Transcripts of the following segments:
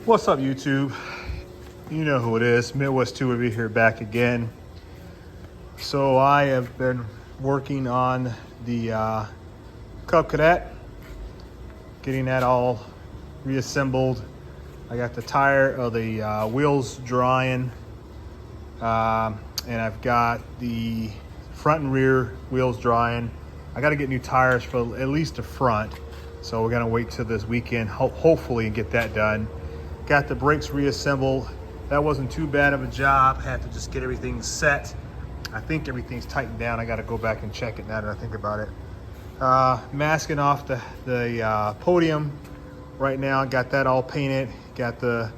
What's up, YouTube? You know who it is. Midwest 2 over here, back again. So I have been working on the Cub Cadet, getting that all reassembled. I got the wheels drying, and I've got the front and rear wheels drying. I got to get new tires for at least the front, so we're gonna wait till this weekend, hopefully, and get that done. Got the brakes reassembled. That wasn't too bad of a job. Had to just get everything set. I think everything's tightened down. I got to go back and check it now that I think about it. Masking off the podium right now. Got that all painted. Got the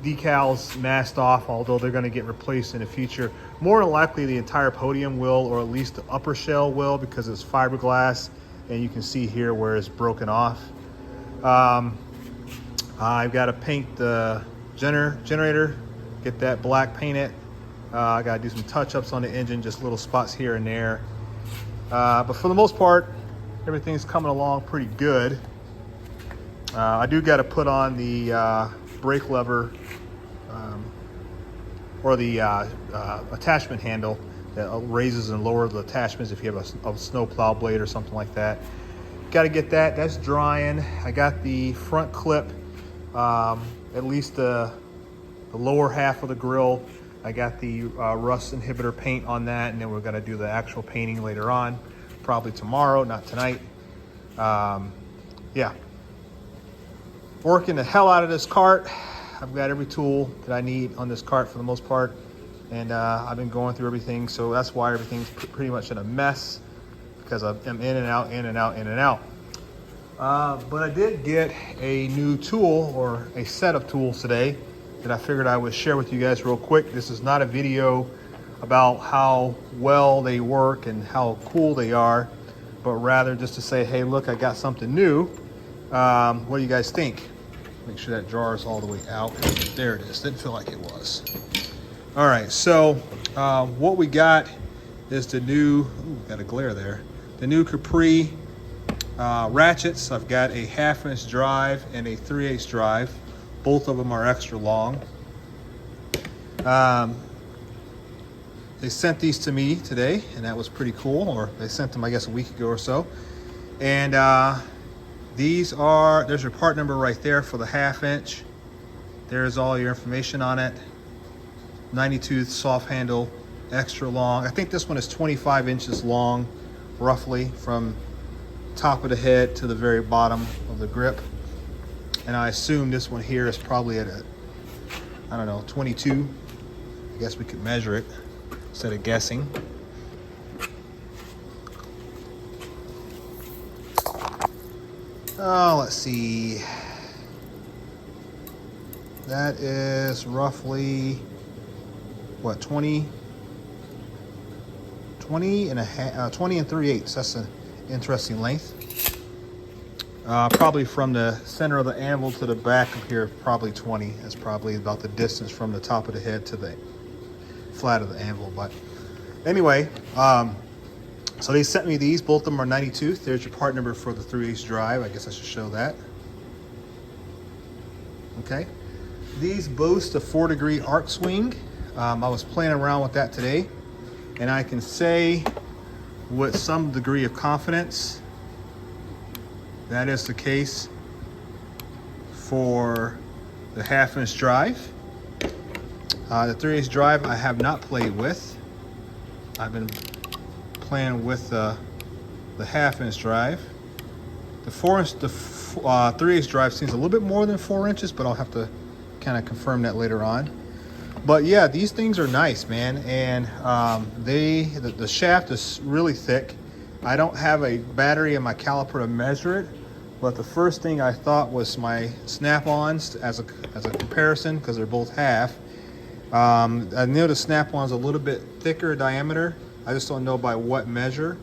decals masked off, although they're going to get replaced in the future. More than likely the entire podium will, or at least the upper shell will, because it's fiberglass, and you can see here where it's broken off. I've got to paint the generator, get that black painted. I got to do some touch-ups on the engine, just little spots here and there. But for the most part, everything's coming along pretty good. I do got to put on the brake lever or the attachment handle that raises and lowers the attachments if you have a snow plow blade or something like that. Got to get that. That's drying. I got the front clip, at least the lower half of the grill. I got the rust inhibitor paint on that, and then we're going to do the actual painting later on, probably tomorrow, not tonight. Yeah. Working the hell out of this cart. I've got every tool that I need on this cart for the most part, and I've been going through everything, so that's why everything's pretty much in a mess, because I'm in and out, in and out, in and out. But I did get a new tool, or a set of tools today, that I figured I would share with you guys real quick. This is not a video about how well they work and how cool they are, but rather just to say, hey, look, I got something new. What do you guys think? Make sure that jar is all the way out. There it is. Didn't feel like it was. All right, so what we got is the new, got a glare there, the new Capri ratchets. I've got a 1/2-inch drive and a 3/8 drive. Both of them are extra long. They sent these to me today, and that was pretty cool. Or they sent them, I guess, a week ago or so. And there's your part number right there for the 1/2-inch. There's all your information on it. 90-tooth soft handle, extra long. I think this one is 25 inches long, roughly, from top of the head to the very bottom of the grip. And I assume this one here is probably at a, I don't know, 22. I guess we could measure it instead of guessing. Oh, let's see. That is roughly, what, 20 and 3/8. That's an interesting length. Probably from the center of the anvil to the back of here, probably 20. That's probably about the distance from the top of the head to the flat of the anvil. But anyway, so they sent me these. Both of them are 90-tooth. There's your part number for the 3/8 drive. I guess I should show that. Okay. These boast a 4-degree arc swing. I was playing around with that today, and I can say with some degree of confidence that is the case for the 1/2-inch drive. The 3/8 drive I have not played with. I've been playing with the 1/2-inch drive. The 3/8 drive seems a little bit more than 4 inches, but I'll have to kind of confirm that later on. But yeah, these things are nice, man, and the shaft is really thick. I don't have a battery in my caliper to measure it, but the first thing I thought was my snap-ons as a comparison, because they're both half. I know the snap-on's a little bit thicker diameter. I just don't know by what measure.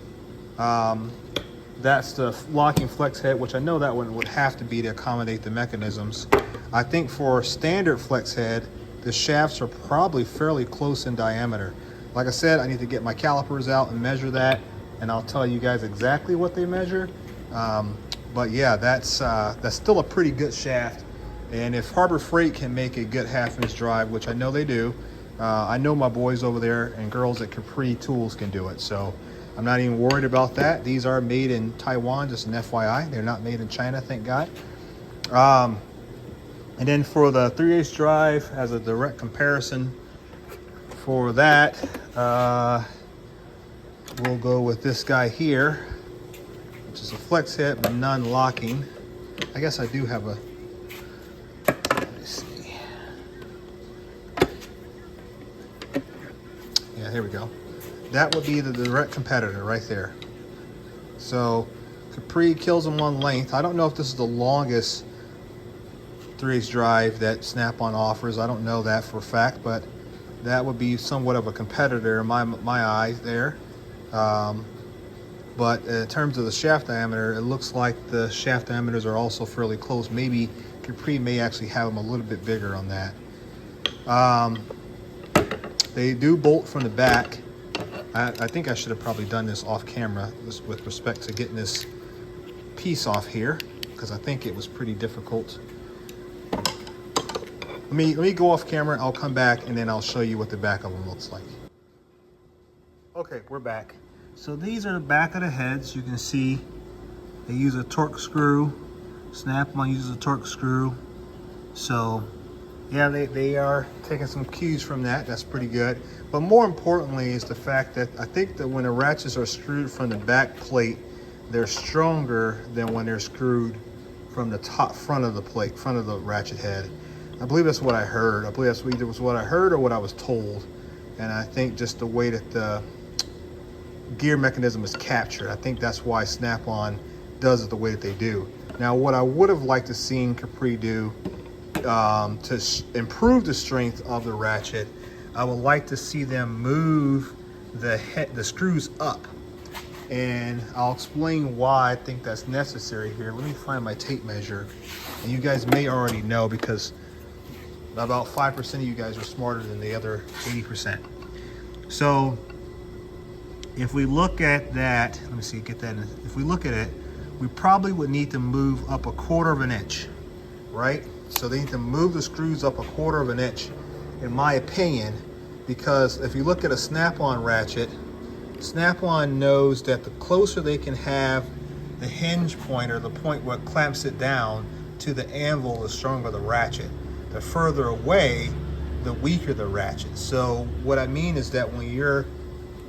That's the locking flex head, which I know that one would have to be to accommodate the mechanisms. I think for standard flex head, the shafts are probably fairly close in diameter. Like I said, I need to get my calipers out and measure that, and I'll tell you guys exactly what they measure. But yeah, that's still a pretty good shaft. And if Harbor Freight can make a good 1/2 inch drive, which I know they do, I know my boys over there and girls at Capri Tools can do it. So I'm not even worried about that. These are made in Taiwan, just an FYI. They're not made in China, thank God. And then for the 3/8 drive, as a direct comparison for that, we'll go with this guy here, which is a flex hit but non-locking. I guess I do have a, let me see. Yeah, here we go. That would be the direct competitor right there. So Capri kills them on length. I don't know if this is the longest 3/8 drive that Snap-on offers. I don't know that for a fact, but that would be somewhat of a competitor in my eyes there. But in terms of the shaft diameter, it looks like the shaft diameters are also fairly close. Maybe Capri may actually have them a little bit bigger on that. They do bolt from the back. I think I should have probably done this off camera with respect to getting this piece off here, because I think it was pretty difficult. Let me go off camera. I'll come back and then I'll show you what the back of them looks like. Okay, we're back. So these are the back of the heads. You can see they use a Torx screw. Snap-on uses a Torx screw. So yeah, they are taking some cues from that. That's pretty good. But more importantly is the fact that I think that when the ratchets are screwed from the back plate, they're stronger than when they're screwed from the top front of the plate, front of the ratchet head. I believe that's what I heard. I believe that's either was what I heard or what I was told. And I think just the way that the gear mechanism is captured, I think that's why Snap-on does it the way that they do. Now, what I would have liked to seen Capri do to improve the strength of the ratchet, I would like to see them move the screws up. And I'll explain why I think that's necessary here. Let me find my tape measure. And you guys may already know, because about 5% of you guys are smarter than the other 80%. So if we look at that, let me see, get that in. If we look at it, we probably would need to move up 1/4 inch, right? So they need to move the screws up 1/4 inch, in my opinion, because if you look at a Snap-on ratchet, Snap-on knows that the closer they can have the hinge point, or the point where it clamps it down, to the anvil, the stronger the ratchet. The further away, the weaker the ratchet. So what I mean is that when you're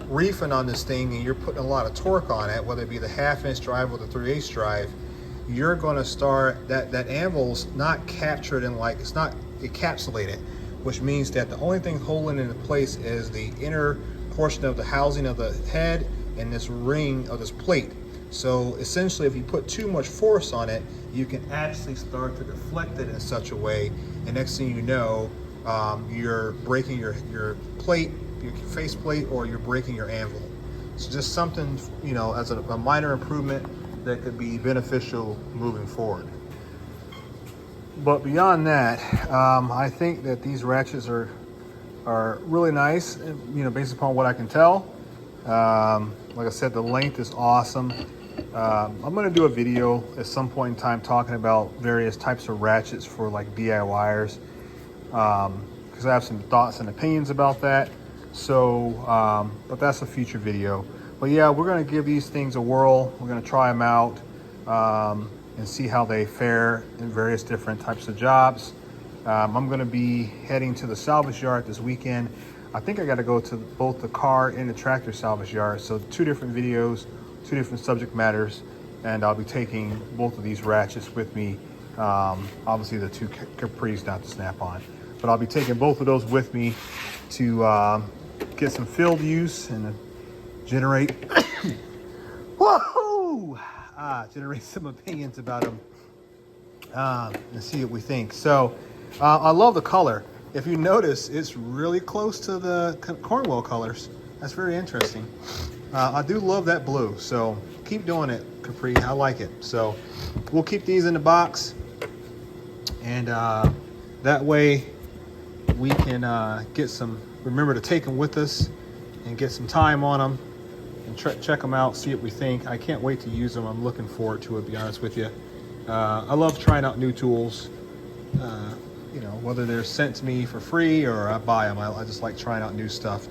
reefing on this thing and you're putting a lot of torque on it, whether it be the 1/2 inch drive or the 3/8 drive, you're going to start, that anvil's not captured in, like, it's not encapsulated, which means that the only thing holding it in place is the inner portion of the housing of the head and this ring of this plate. So essentially, if you put too much force on it, you can actually start to deflect it in such a way, and next thing you know, you're breaking your plate, your face plate, or you're breaking your anvil. It's just something, you know, as a minor improvement that could be beneficial moving forward. But beyond that, I think that these ratchets are really nice, you know, based upon what I can tell. Like I said, the length is awesome. I'm going to do a video at some point in time talking about various types of ratchets for like DIYers, because I have some thoughts and opinions about that. So, but that's a future video. But yeah, we're going to give these things a whirl. We're going to try them out and see how they fare in various different types of jobs. I'm going to be heading to the salvage yard this weekend. I think I got to go to both the car and the tractor salvage yard. So 2 different videos, 2 different subject matters, and I'll be taking both of these ratchets with me. Obviously the 2 Capris, not the Snap-on, but I'll be taking both of those with me to get some field use and generate whoa, generate some opinions about them and see what we think. So I love the color. If you notice, it's really close to the Cornwall colors. That's very interesting. I do love that blue, so keep doing it, Capri. I like it. So we'll keep these in the box, and that way we can remember to take them with us and get some time on them and check them out, see what we think. I can't wait to use them. I'm looking forward to it, to be honest with you. I love trying out new tools, You know, whether they're sent to me for free or I buy them. I just like trying out new stuff.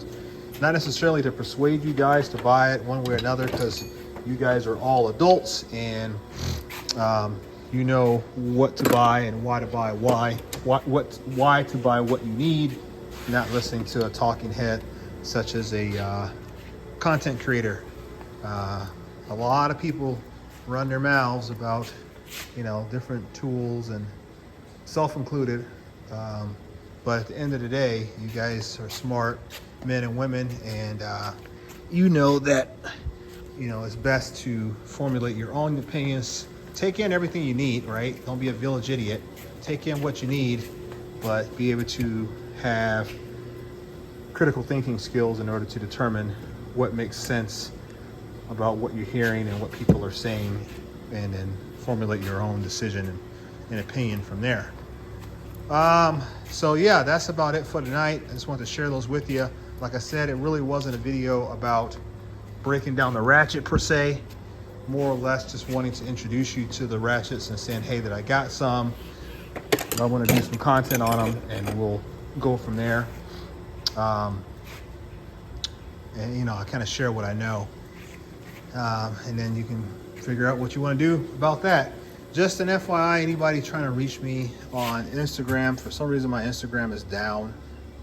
Not necessarily to persuade you guys to buy it one way or another, because you guys are all adults and you know what to buy and why to buy why to buy what you need. Not listening to a talking head such as a content creator. A lot of people run their mouths about, you know, different tools, and self included. But at the end of the day, you guys are smart men and women, and you know that, you know, it's best to formulate your own opinions. Take in everything you need, right? Don't be a village idiot. Take in what you need, but be able to have critical thinking skills in order to determine what makes sense about what you're hearing and what people are saying, and then formulate your own decision and opinion from there. So yeah, that's about it for tonight. I just wanted to share those with you. Like I said, it really wasn't a video about breaking down the Ratchet per se. More or less just wanting to introduce you to the Ratchets and saying, hey, that I got some. I want to do some content on them, and we'll go from there. And you know, I kind of share what I know. And then you can figure out what you want to do about that. Just an FYI, anybody trying to reach me on Instagram, for some reason my Instagram is down,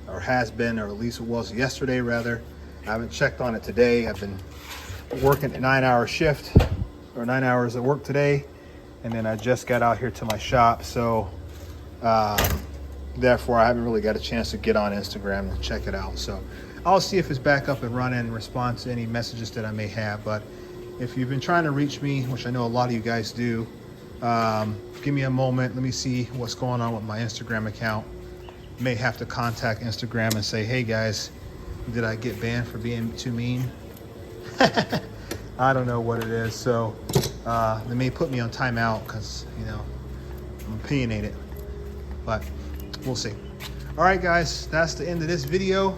or has been, or at least it was yesterday rather. I haven't checked on it today. I've been working a 9-hour shift, or 9 hours at work today, and then I just got out here to my shop, so therefore I haven't really got a chance to get on Instagram and check it out. So I'll see if it's back up and running and respond to any messages that I may have. But if you've been trying to reach me, which I know a lot of you guys do, give me a moment. Let me see what's going on with my Instagram account. May have to contact Instagram and say, hey guys, did I get banned for being too mean? I don't know what it is. So they may put me on timeout because, you know, I'm opinionated, but we'll see. All right, guys, that's the end of this video.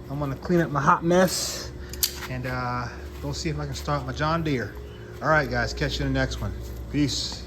I'm gonna clean up my hot mess and go see if I can start my John Deere. All right, guys, catch you in the next one. Peace.